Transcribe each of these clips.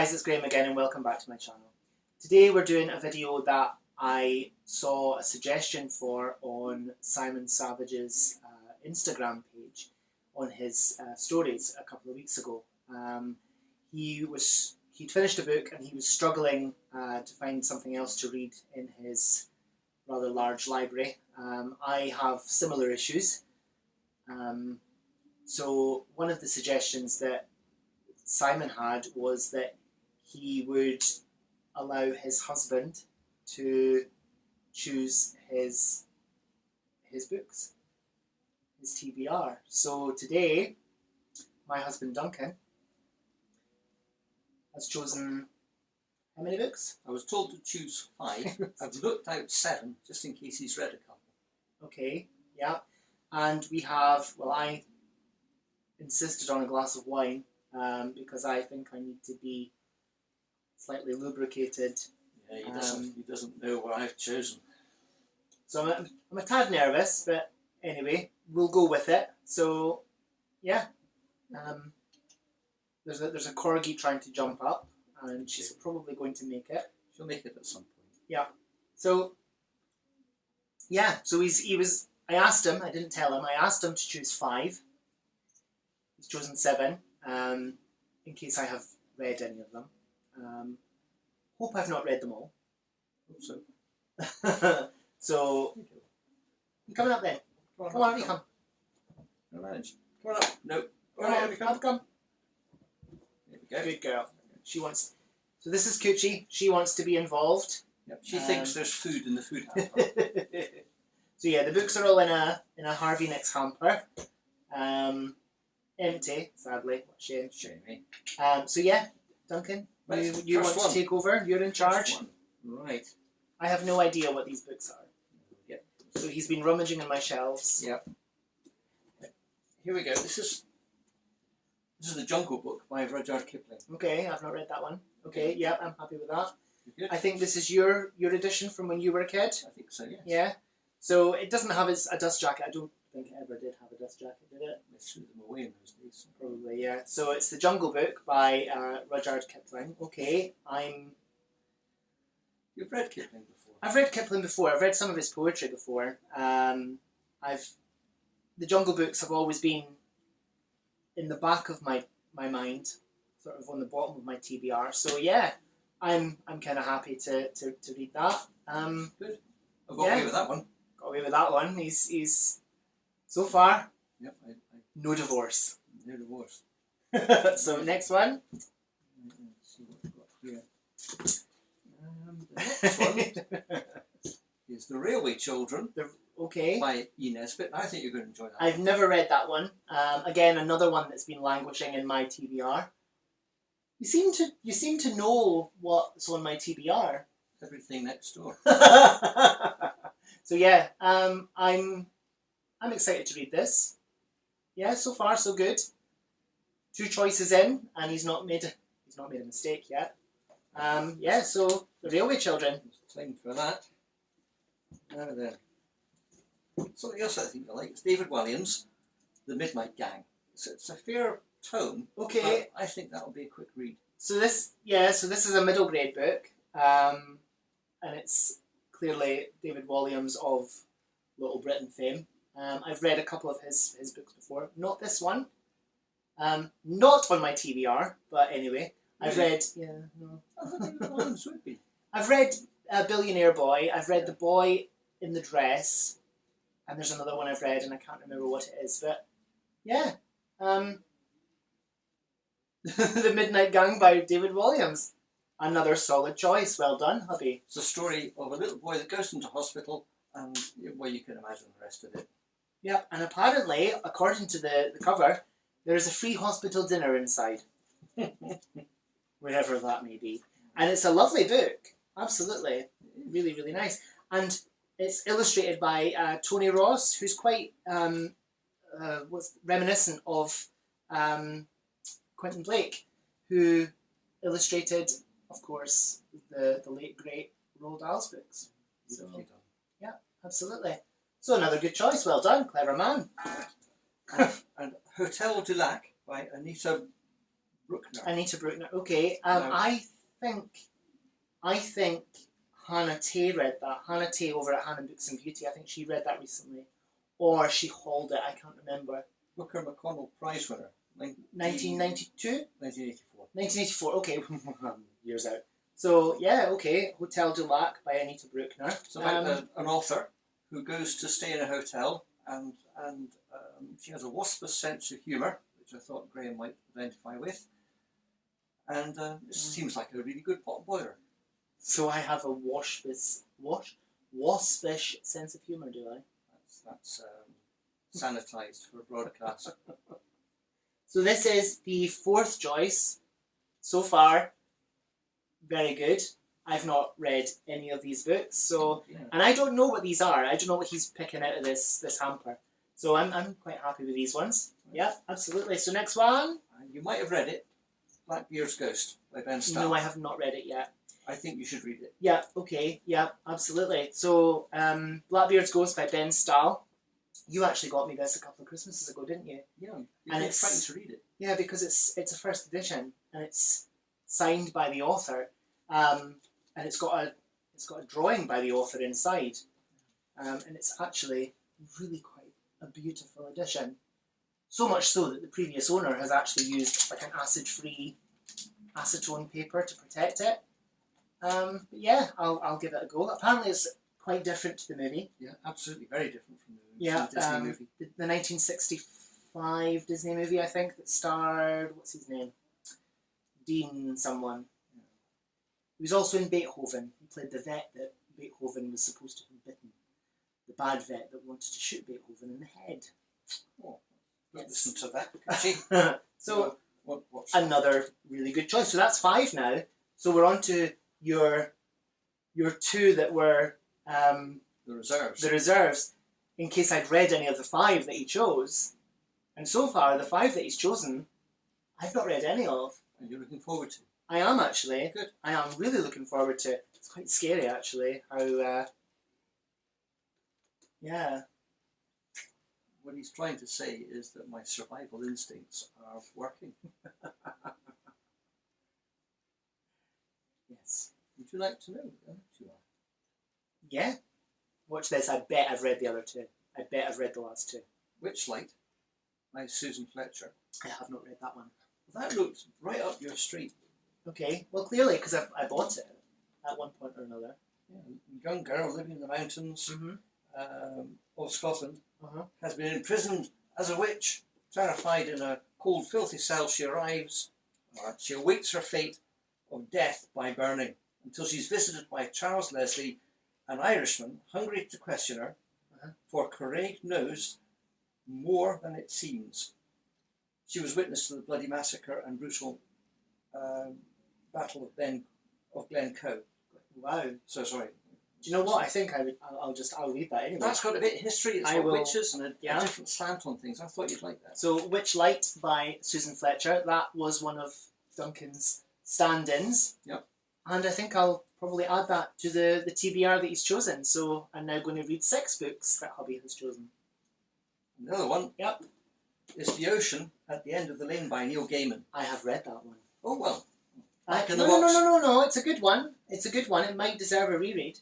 guys, it's Graham again and welcome back to my channel. Today we're doing a video that I saw a suggestion for on Simon Savage's Instagram page on his stories a couple of weeks ago. He'd finished a book and he was struggling to find something else to read in his rather large library. I have similar issues. So one of the suggestions that Simon had was that he would allow his husband to choose his books, his TBR. So today, my husband Duncan has chosen how many books? I was told to choose 5. I've looked out 7 just in case he's read a couple. Okay, yeah. And we have, well, I insisted on a glass of wine because I think I need to be slightly lubricated. Yeah, he doesn't know what I've chosen. So I'm a tad nervous, but anyway, we'll go with it. So, yeah. There's a corgi trying to jump up, and she's probably going to make it. She'll make it at some point. Yeah. So, yeah. So I asked him. I didn't tell him. I asked him to choose 5. He's chosen 7. In case I have read any of them. Hope I've not read them all. Hope so. So, you coming up then? Come on, you come. I'll manage. Come on up. No. Come. There we go. Good girl. She wants. So this is Coochie. She wants to be involved. Yep. She thinks there's food in the food hamper. So yeah, the books are all in a Harvey Nicks hamper. Empty, sadly. What a shame. Shame, eh? So yeah, Duncan, Right, you want to take over? You're in charge. Right. I have no idea what these books are. Yep. So he's been rummaging in my shelves. Yep. Here we go. This is the Jungle Book by Rudyard Kipling. Okay, I've not read that one. Okay, yeah, I'm happy with that. Good. I think this is your edition from when you were a kid. I think so, yes. Yeah. So it doesn't have a dust jacket. I don't think it ever did have a dust jacket, did it? They threw them away in those days. Probably, yeah. So it's the Jungle Book by Rudyard Kipling. Okay, You've read Kipling before? I've read Kipling before. I've read some of his poetry before. The Jungle Books have always been in the back of my mind, sort of on the bottom of my TBR. So yeah, I'm kind of happy to read that. Good. I've got away with that one. Got away with that one. He's so far. Yep. No divorce. No divorce. So next one. Let's see what we've got here. The next one is The Railway Children Okay. by Nesbit. I think you're going to enjoy that. I've never read that one. Again, another one that's been languishing in my TBR. You seem to know what's on my TBR. Everything next door. So yeah, I'm excited to read this. Yeah, so far so good. 2 choices in, and he's not made a mistake yet. Yeah, so The Railway Children. Time for that. Now then. Something else I think I like is David Walliams, The Midnight Gang. It's a fair tome. Okay. I think that'll be a quick read. So this is a middle grade book, and it's clearly David Walliams of Little Britain fame. I've read a couple of his books before. Not this one. Not on my TBR, but anyway. I've read... Yeah, no. I thought David Walliams would be. I've read Billionaire Boy. I've read The Boy in the Dress. And there's another one I've read and I can't remember what it is. But, yeah. The Midnight Gang by David Walliams. Another solid choice. Well done, hubby. It's a story of a little boy that goes into hospital and, well, you can imagine the rest of it. Yep, and apparently, according to the cover, there is a free hospital dinner inside. Wherever that may be. And it's a lovely book. Absolutely. Really, really nice. And it's illustrated by Tony Ross, who's quite reminiscent of Quentin Blake, who illustrated, of course, the late, great Roald Dahl's books. So, yeah, absolutely. So another good choice. Well done. Clever man. And Hotel du Lac by Anita Brookner. Anita Brookner. Okay. No. I think Hannah Tay read that. Hannah Tay over at Hannah Books and Beauty. I think she read that recently, or she hauled it. I can't remember. Booker McConnell Prize winner. 1992. 1984. 1984. Okay, years out. So yeah, okay. Hotel du Lac by Anita Brookner. It's about an author who goes to stay in a hotel, and she has a waspish sense of humour, which I thought Graham might identify with. And it seems like a really good pot boiler. So I have a waspish sense of humour, do I? That's sanitised for broadcast. So this is the fourth choice so far. Very good. I've not read any of these books, so and I don't know what these are. I don't know what he's picking out of this hamper. So I'm quite happy with these ones. Yeah, absolutely. So next one. You might have read it, Blackbeard's Ghost by Ben Stahl. No, I have not read it yet. I think you should read it. Yeah. Okay. Yeah. Absolutely. So Blackbeard's Ghost by Ben Stahl. You actually got me this a couple of Christmases ago, didn't you? Yeah. And it's frightened to read it. Yeah, because it's a first edition and it's signed by the author, and it's got a drawing by the author inside, and it's actually really quite a beautiful edition. So much so that the previous owner has actually used like an acid-free acetone paper to protect it. But yeah, I'll give it a go. Apparently, it's quite different to the movie. Yeah, absolutely, very different from the Disney movie. The 1965 Disney movie, I think, that starred, what's his name? Dean someone. Yeah. He was also in Beethoven. He played the vet that Beethoven was supposed to have bitten. The bad vet that wanted to shoot Beethoven in the head. Oh, yes. Listen to that. So, another really good choice. So that's 5 now. So we're on to your 2 that were... the reserves. The reserves. In case I'd read any of the 5 that he chose. And so far, the 5 that he's chosen, I've not read any of. And you're looking forward to? I am, actually. Good. I am really looking forward to it. It's quite scary, actually, how... yeah. What he's trying to say is that my survival instincts are working. Yes. Would you like to know? Yeah. Watch this. I bet I've read the other 2. I bet I've read the last 2. Witchlight by Susan Fletcher. I have not read that one. Well, that looked right up your street. Okay. Well, clearly, because I bought it at one point or another. Yeah. A young girl living in the mountains of Scotland has been imprisoned as a witch. Terrified in a cold, filthy cell, she awaits her fate of death by burning until she's visited by Charles Leslie, an Irishman hungry to question her, for Craig knows more than it seems. She was witness to the bloody massacre and brutal battle of Glencoe. Wow. So sorry. Do you know what? I think I'll read that anyway. That's got a bit of history. It's got witches and a different slant on things. I thought you'd like that. So Witchlight by Susan Fletcher. That was one of Duncan's stand-ins. Yep. And I think I'll probably add that to the TBR that he's chosen. So I'm now going to read 6 books that Hubby has chosen. Another one. Yep. Is The Ocean at the End of the Lane by Neil Gaiman. I have read that one. Oh, well. No. It's a good one. It's a good one. It might deserve a reread.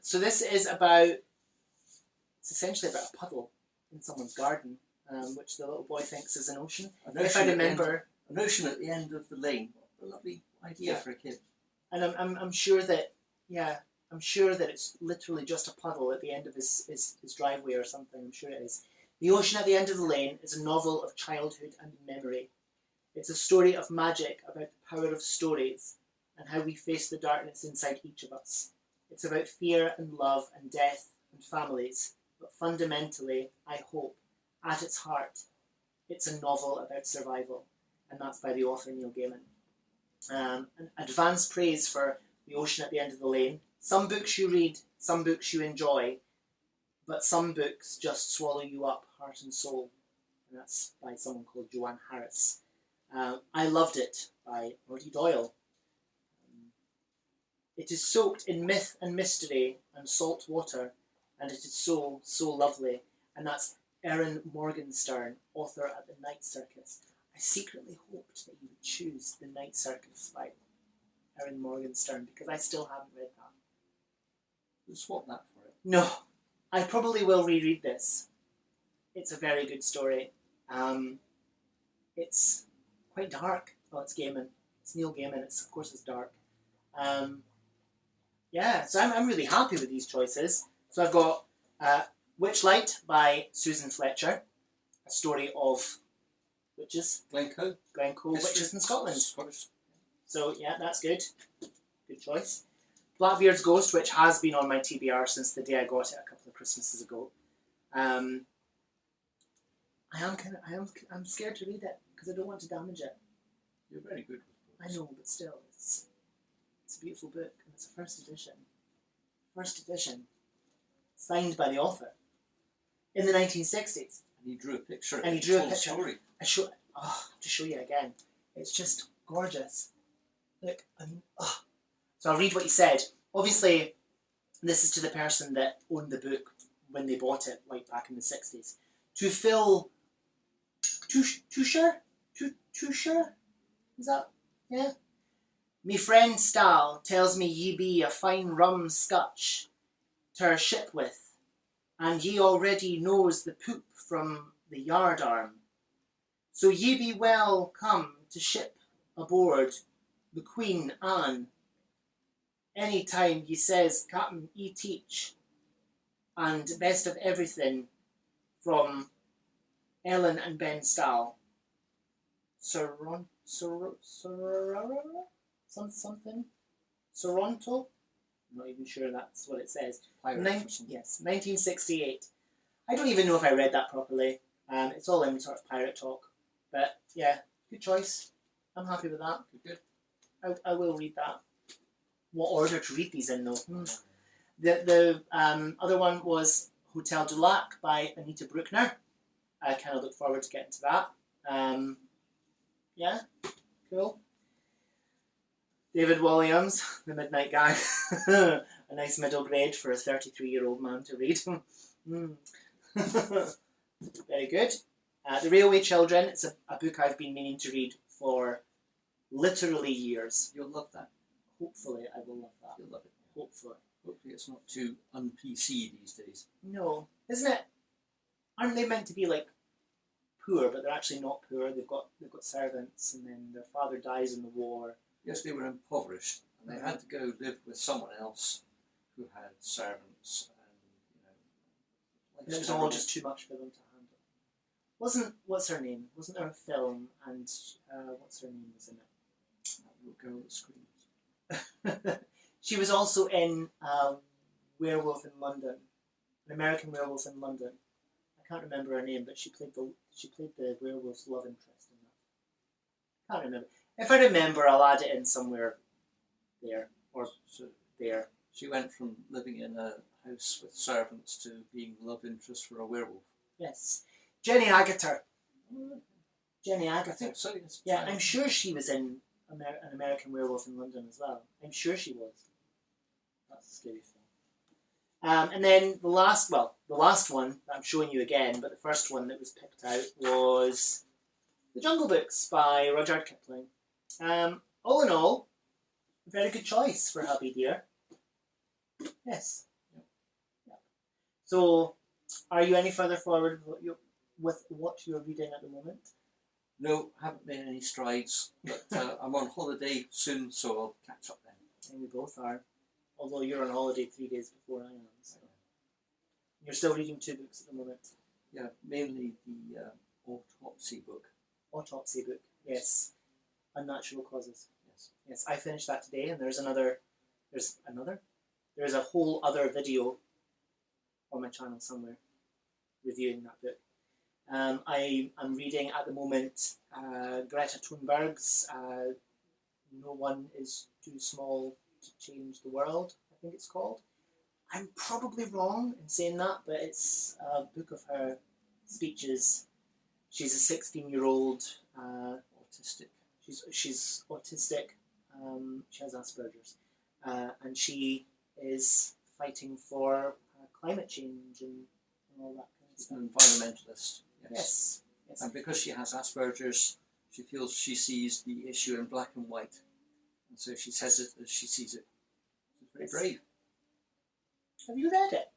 So this is it's essentially about a puddle in someone's garden, which the little boy thinks is an ocean. If I remember... An ocean at the end of the lane. What a lovely idea for a kid. And I'm sure that, I'm sure that it's literally just a puddle at the end of his driveway or something. I'm sure it is. The Ocean at the End of the Lane is a novel of childhood and memory. It's a story of magic about the power of stories and how we face the darkness inside each of us. It's about fear and love and death and families, but fundamentally, I hope, at its heart, it's a novel about survival, and that's by the author Neil Gaiman. And advance praise for The Ocean at the End of the Lane. Some books you read, some books you enjoy, but some books just swallow you up, heart and soul. And that's by someone called Joanne Harris. I Loved It by Roddy Doyle. It is soaked in myth and mystery and salt water, and it is so lovely. And that's Erin Morgenstern, author at the Night Circus. I secretly hoped that you would choose The Night Circus by Erin Morgenstern, because I still haven't read that. We'll swap that for it. No, I probably will reread this. It's a very good story. It's quite dark. Oh, it's Gaiman. It's Neil Gaiman. Of course it's dark. Yeah, so I'm really happy with these choices. So I've got Witchlight by Susan Fletcher, a story of witches. Glencoe, witches in Scotland. Scottish. So yeah, that's good. Good choice. Blackbeard's Ghost, which has been on my TBR since the day I got it a couple of Christmases ago. I'm scared to read it because I don't want to damage it. You're very good with books. I know, but still, it's a beautiful book, and it's a first edition. First edition, signed by the author in the 1960s. And he drew a picture. And he drew a picture. Story. I have to show you again. It's just gorgeous. Look, So I'll read what he said. Obviously, this is to the person that owned the book when they bought it, like back in the 60s. To Phil Tusher? Is that? Yeah? Me friend Stahl tells me ye be a fine rum scotch ter ship with, and ye already knows the poop from the yard arm. So ye be well come to ship aboard the Queen Anne. Any time ye says, Captain, ye teach, and best of everything from Ellen and Ben Stahl. Something? Toronto? I'm not even sure that's what it says. Yes, 1968. I don't even know if I read that properly. It's all in sort of pirate talk. But yeah, good choice. I'm happy with that. Good. I will read that. What order to read these in though? The other one was Hotel du Lac by Anita Brookner. I kind of look forward to getting to that. Yeah, cool. David Walliams, The Midnight Gang. A nice middle grade for a 33-year-old man to read. Very good. The Railway Children. It's a book I've been meaning to read for literally years. You'll love that. Hopefully I will love that. You'll love it. Hopefully. Hopefully it's not too un-PC these days. No. Isn't it? Aren't they meant to be like poor, but they're actually not poor? They've got servants, and then their father dies in the war. Yes, they were impoverished, and they had to go live with someone else who had servants, and it was all just too much for them to handle. What's her name? Wasn't there a film, and what's her name was in it? That little girl that screams. She was also in Werewolf in London, an American Werewolf in London. I can't remember her name, but she played the werewolf's love interest in that. Can't remember. If I remember, I'll add it in somewhere there or there. She went from living in a house with servants to being the love interest for a werewolf. Yes, Jenny Agutter. Jenny Agutter. I think so. Yes. Yeah, I'm sure she was in an American Werewolf in London as well. I'm sure she was. That's a scary film. And then the last one that I'm showing you again, but the first one that was picked out was The Jungle Books by Rudyard Kipling. All in all, a very good choice for Hubby dear. Yes. Yep. So, are you any further forward with what you're reading at the moment? No, haven't made any strides, but I'm on holiday soon, so I'll catch up then. And we both are. Although you're on holiday 3 days before I am. So. You're still reading 2 books at the moment? Yeah, mainly the autopsy book. Autopsy book, yes. Unnatural Causes. Yes. Yes, I finished that today, and there's a whole other video on my channel somewhere reviewing that book. I'm reading at the moment Greta Thunberg's No One Is Too Small to Change the World, I think it's called. I'm probably wrong in saying that, but it's a book of her speeches. She's a 16-year-old autistic. She's autistic. She has Asperger's, and she is fighting for climate change and all that kind of stuff. An environmentalist. Yes. And because she has Asperger's, She feels she sees the issue in black and white, and so she says it as she sees it. She's very brave. Have you read it?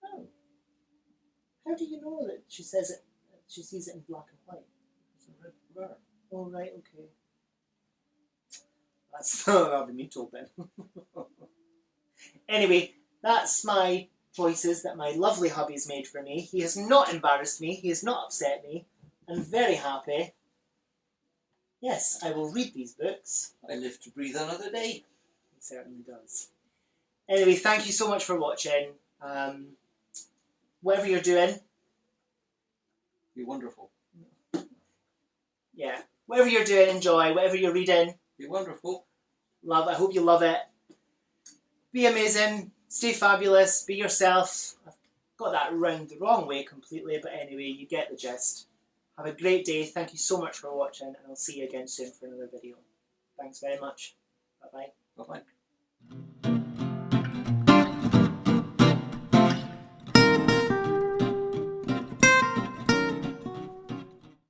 Oh. How do you know that she says it? She sees it in black and white. It's a red blur. Oh right, okay. That'll be me told then. Anyway, that's my choices that my lovely hubby's made for me. He has not embarrassed me. He has not upset me. I'm very happy. Yes, I will read these books. I live to breathe another day. He certainly does. Anyway, thank you so much for watching. Whatever you're doing. Be wonderful. Yeah. Whatever you're doing, enjoy. Whatever you're reading. Be wonderful. Love. I hope you love it. Be amazing. Stay fabulous. Be yourself. I've got that round the wrong way completely, but anyway, you get the gist. Have a great day. Thank you so much for watching, and I'll see you again soon for another video. Thanks very much. Bye-bye. Bye-bye.